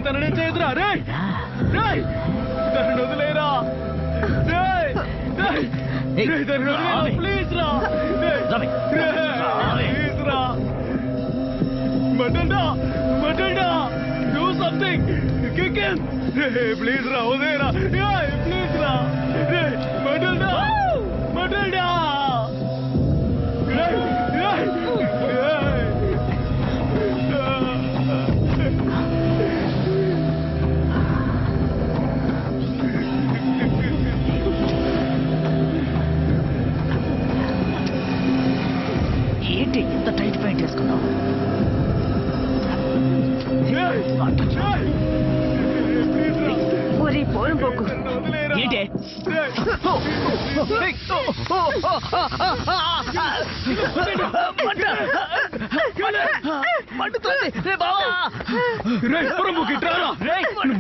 తననే చేయదురా రే తను వదిలేరా ప్లీజ్ రా ప్లీజ్ రా మటల్డా do something kick him please రా వదిలేరా ప్లీజ్ రా మటల్డా ఏంటి ఇంత టైట్ ఫైట్ చేసుకున్నావు? ఒరే పోను పోకు ఏంటి మండుతుంది రే బావా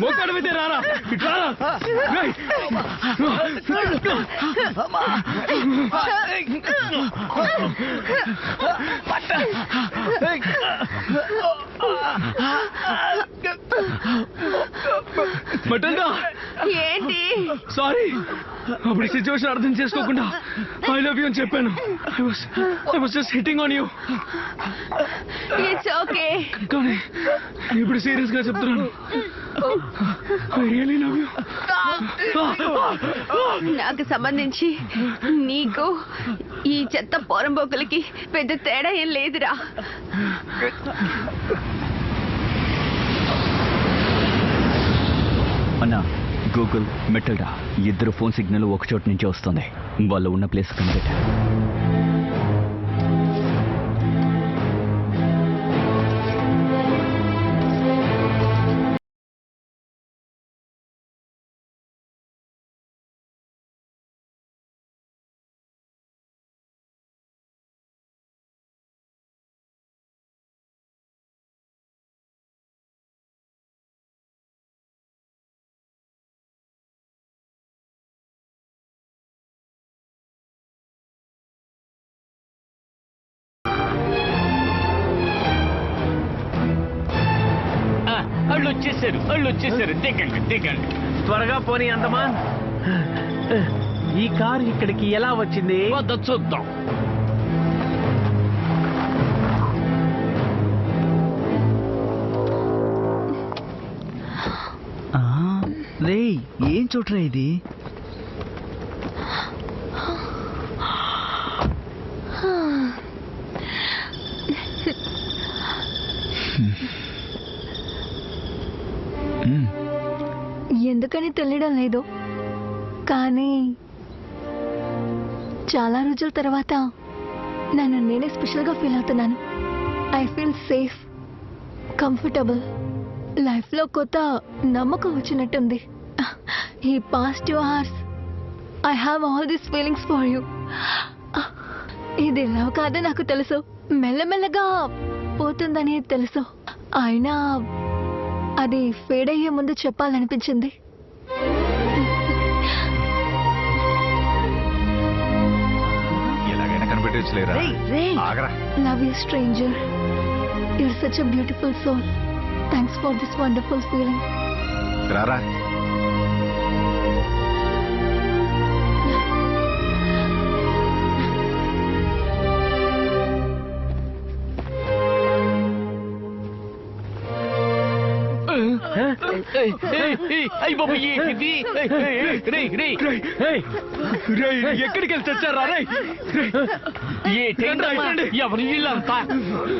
మోకాడు మీద రారా ఇట్రారా మటల్డా ఏంటి? సారీ అప్పుడు సిచ్యువేషన్ అర్థం చేసుకోకుండా ఐ లవ్ యూ అని చెప్పాను. I was just hitting on you. It's okay. కానీ ఇప్పుడు సీరియస్ గా చెప్తున్నాను. I really love you. నాకు సంబంధించి నీకు ఈ చెత్త పోరంబోకులకి పెద్ద తేడా ఏం లేదురా. అన్నా గూగుల్ మెటల్డా ఇద్దరు ఫోన్ సిగ్నల్ ఒక చోటు నుంచి వస్తుంది. వాళ్ళు ఉన్న ప్లేస్ కనిపెట్టా. వాళ్ళు వచ్చేసారు దిగండి త్వరగా పోనీ అందమా. ఈ కారు ఇక్కడికి ఎలా వచ్చింది? చూద్దాం. రే ఏం చూడరా ఇది? ఎందుకని తెలియడం లేదు, కానీ చాలా రోజుల తర్వాత నన్ను నేనే స్పెషల్గా ఫీల్ అవుతున్నాను. I feel safe, comfortable. లైఫ్లో కొత్త నమ్మకం వచ్చినట్టుంది. ఈ past 2 hours I have all these feelings for you. ఇది లవ్ కాదని నాకు తెలుసు, మెల్లమెల్లగా పోతుందని తెలుసు. అయినా అది ఫేడ్ అయ్యే ముందు చెప్పాలనిపించింది. ఎలాగైనా కనిపెట్టేయచ్చులేరా. Love you stranger, you're such a beautiful soul. Thanks for this wonderful feeling. రారా ఎక్కడికి వెళ్ళి తెచ్చారా?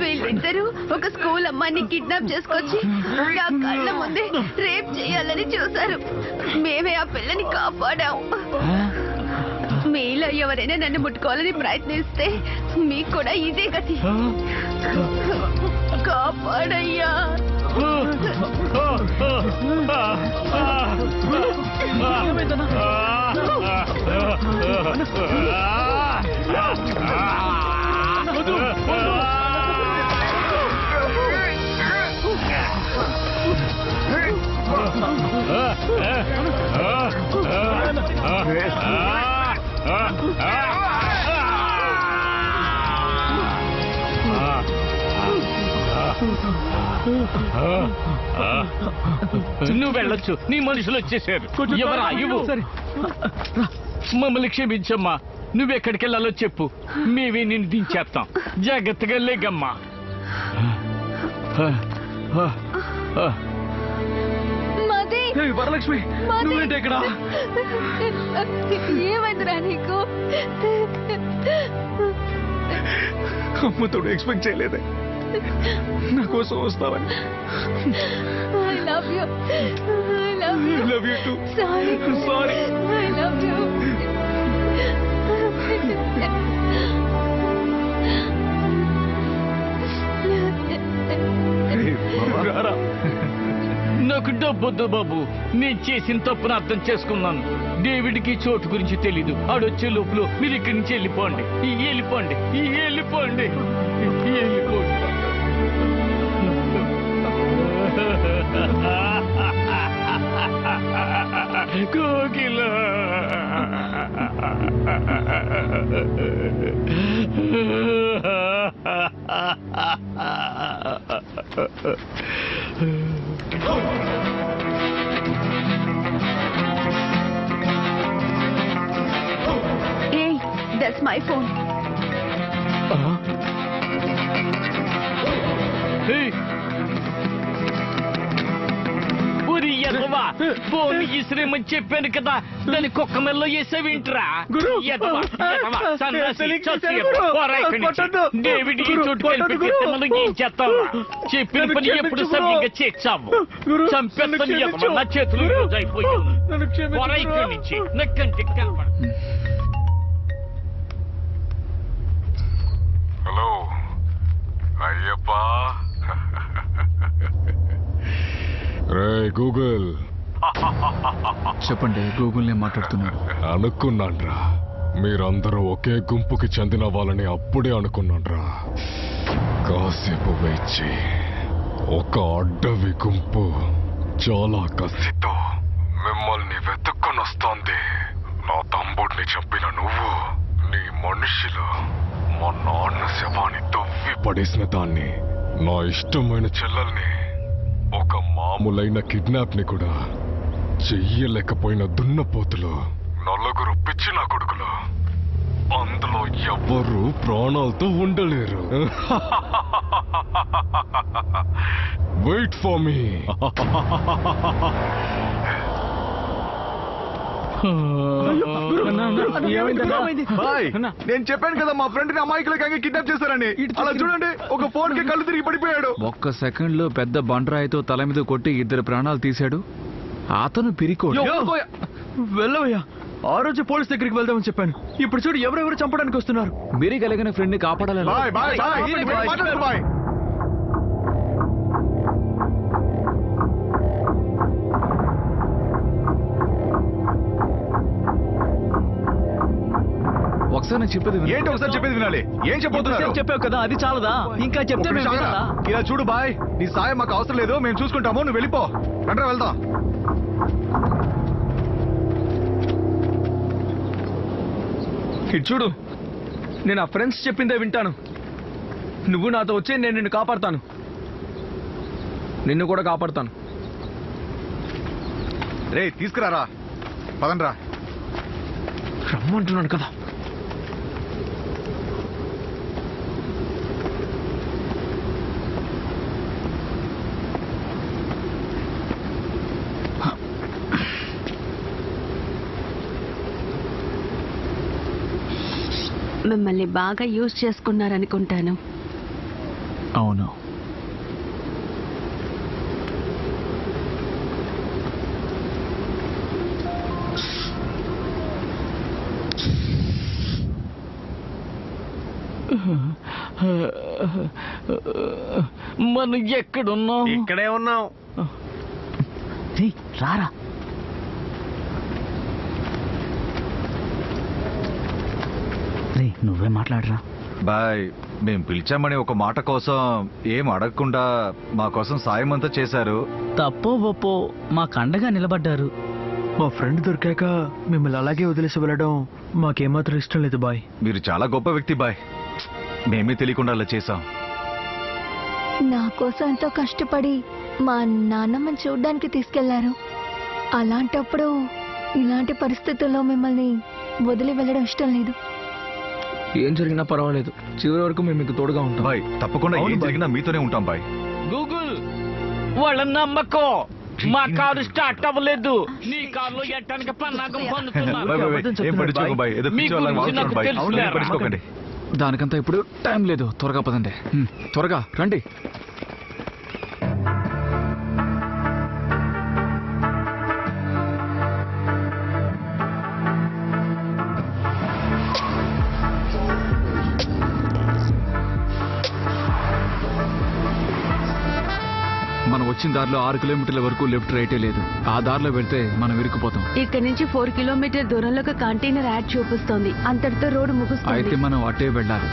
వీళ్ళిద్దరూ ఒక స్కూల్ అమ్మాయిని కిడ్నాప్ చేసుకొచ్చి నా కళ్ళ ముందే రేప్ చేయాలని చూశారు. మేమే ఆ పిల్లని కాపాడాం. మీలో ఎవరైనా నన్ను ముట్టుకోవాలని ప్రయత్నిస్తే మీకు కూడా ఇదే గతి. కాపాడయ్యా. నువ్వు వెళ్ళొచ్చు, నీ మనుషులు వచ్చేసారు. ఎవరా ఇవ్వు. మమ్మల్ని క్షమించమ్మా, నువ్వెక్కడికి వెళ్ళాలో చెప్పు, మేమే నిన్ను దించేస్తాం. జాగ్రత్తగా లేగమ్మా. మది ఏయ్, వరలక్ష్మి నువ్వేంటి ఇక్కడ? ఏమైందిరా నీకు? అమ్మతోడు ఎక్స్పెక్ట్ చేయలేదే నా కోసం వస్తావని. I love you. I love you. I love you too. Sorry. Sorry. I love you. రారా. నాకు డబ్బొద్దు బాబు, నేను చేసిన తప్పును అర్థం చేసుకున్నాను. డేవిడ్కి చోటు గురించి తెలీదు. ఆడొచ్చే లోపల మీరు ఇక్కడి నుంచి వెళ్ళిపోండి. వెళ్ళిపోండి, వెళ్ళిపోండి, వెళ్ళిపోండి. కోకిల Hey, that's my phone. ఊరి ఎదవా, ఫోన్ ఇసిరేమని చెప్పాను కదా, దాని కుక్క మెల్లో వేసావింట్రా. డేవిడ్ ఈ చోటు కలిపి ఏం చేస్తావా? చెప్పిన పని ఎప్పుడు సరిగ్గా చేసావు. చంపేస్తాను ఎదవా, నా చేతులు అయిపోయింది. ఇక్కడి నుంచి నక్కంటి కనపడ. హలో అయ్యప్పా. రే గూగుల్. చెప్పండి, గూగుల్ నే మాట్లాడుతున్నాడు. అనుకున్నాన్రా, మీరందరూ ఒకే గుంపుకి చెందిన వాళ్ళని అప్పుడే అనుకున్నాన్రా. కాసేపు వేచి ఒక అడ్డవి గుంపు చాలా కసితో మిమ్మల్ని వెతుక్కొని వస్తోంది. నా తమ్ముడిని చంపిన నువ్వు, నీ మనుషులు మా నాన్న శవాన్ని తవ్వి పడేసిన దాన్ని, నా ఇష్టమైన చెల్లెల్ని, ఒక మామూలైన కిడ్నాప్ ని కూడా చెయ్యలేకపోయిన దున్నపోతులు, నలుగురు పిచ్చిన కొడుకులు, అందులో ఎవ్వరూ ప్రాణాలతో ఉండలేరు. Wait for me. నేను చెప్పాను కదా మా ఫ్రెండ్ ని అమాయకులకి కిడ్నాప్ చేశారని. అలా చూడండి, ఒక ఫోన్ కి కళ్ళు తిరిగి పడిపోయాడు. ఒక్క సెకండ్ లో పెద్ద బండరాయితో తల మీద కొట్టి 2 ప్రాణాలు తీశాడు. అతను పిరికోడు. వెళ్ళవయ్యా, ఆ రోజు పోలీస్ దగ్గరికి వెళ్దామని చెప్పాను. ఇప్పుడు చూడు ఎవరెవరు చంపడానికి వస్తున్నారు. మీరు కలిగిన ఫ్రెండ్ ని కాపాడాలి. ఒకసారి నేను చెప్పేది ఏంటి? ఒకసారి చెప్పేది వినాలి. ఏం చెప్పబోతున్నారు? చెప్పావు కదా, అది చాలదా? ఇంకా చెప్తే ఇలా చూడు బాయ్, నీ సాయం మాకు అవసరం లేదు, మేము చూసుకుంటాము, నువ్వు వెళ్ళిపో. రండ్రా వెళ్దాం. ఇటు చూడు, నేను ఆ ఫ్రెండ్స్ చెప్పిందే వింటాను. నువ్వు నాతో వచ్చి నేను నిన్ను కాపాడుతాను, నిన్ను కూడా కాపాడుతాను. రే తీసుకురారా, పదండ్రా. రమ్మంటున్నాను కదా. మిమ్మల్ని బాగా యూజ్ చేసుకున్నారనుకుంటాను. అవును. మనం ఎక్కడున్నాం? ఇక్కడే ఉన్నాం. రారా. నువ్వే మాట్లాడరా. బాయ్, మేం పిలిచామని ఒక మాట కోసం ఏం అడగకుండా మా కోసం సాయం అంతా చేశారు. తప్పో ఒప్పో మాకు అండగా నిలబడ్డారు. మా ఫ్రెండ్ దొరికాక మిమ్మల్ని అలాగే వదిలేసి వెళ్ళడం మాకేమాత్రం ఇష్టం లేదు బాయ్. మీరు చాలా గొప్ప వ్యక్తి బాయ్, మేమే తెలియకుండా అలా చేశాం. నా కోసం ఎంతో కష్టపడి మా నాన్నమ్మని చూడ్డానికి తీసుకెళ్లారు. అలాంటప్పుడు ఇలాంటి పరిస్థితుల్లో మిమ్మల్ని వదిలి వెళ్ళడం ఇష్టం లేదు. ఏం జరిగినా పర్వాలేదు, చివరి వరకు మేము మీకు తోడుగా ఉంటాం. బాయ్ తప్పకుండా ఏం జరిగినా మీతోనే ఉంటాం బాయ్. గూగుల్ వాళ్ళ నమ్మకం. మా కారు స్టార్ట్ అవ్వలేదు. నీ కారులో ఎట్టడానికి పన్నాగం పొందుతున్నారు. Boy, boy, boy. ఏం పట్టించుకోకు బాయ్, ఏదో మీ పిచ్చి వాళ్ళని గురించి వాగుతున్నాడు నాకు బాయ్. తెలుసులే. ఏం పట్టించుకోకండి. దానికంతా ఇప్పుడు టైం లేదు, త్వరగా పదండి. త్వరగా రండి. మనం వచ్చిన దారిలో 6 కిలోమీటర్ల వరకు లెఫ్ట్ రైటే లేదు. ఆ దారిలో వెళ్తే మనం ఇరుక్కుపోతాం. ఇక్కడ నుంచి 4 కిలోమీటర్ దూరంలో ఒక కంటైనర్ యాడ్ చూపిస్తోంది. అంతటితో రోడ్డు ముగుస్తుంది. అయితే మనం అటే వెళ్ళాలి.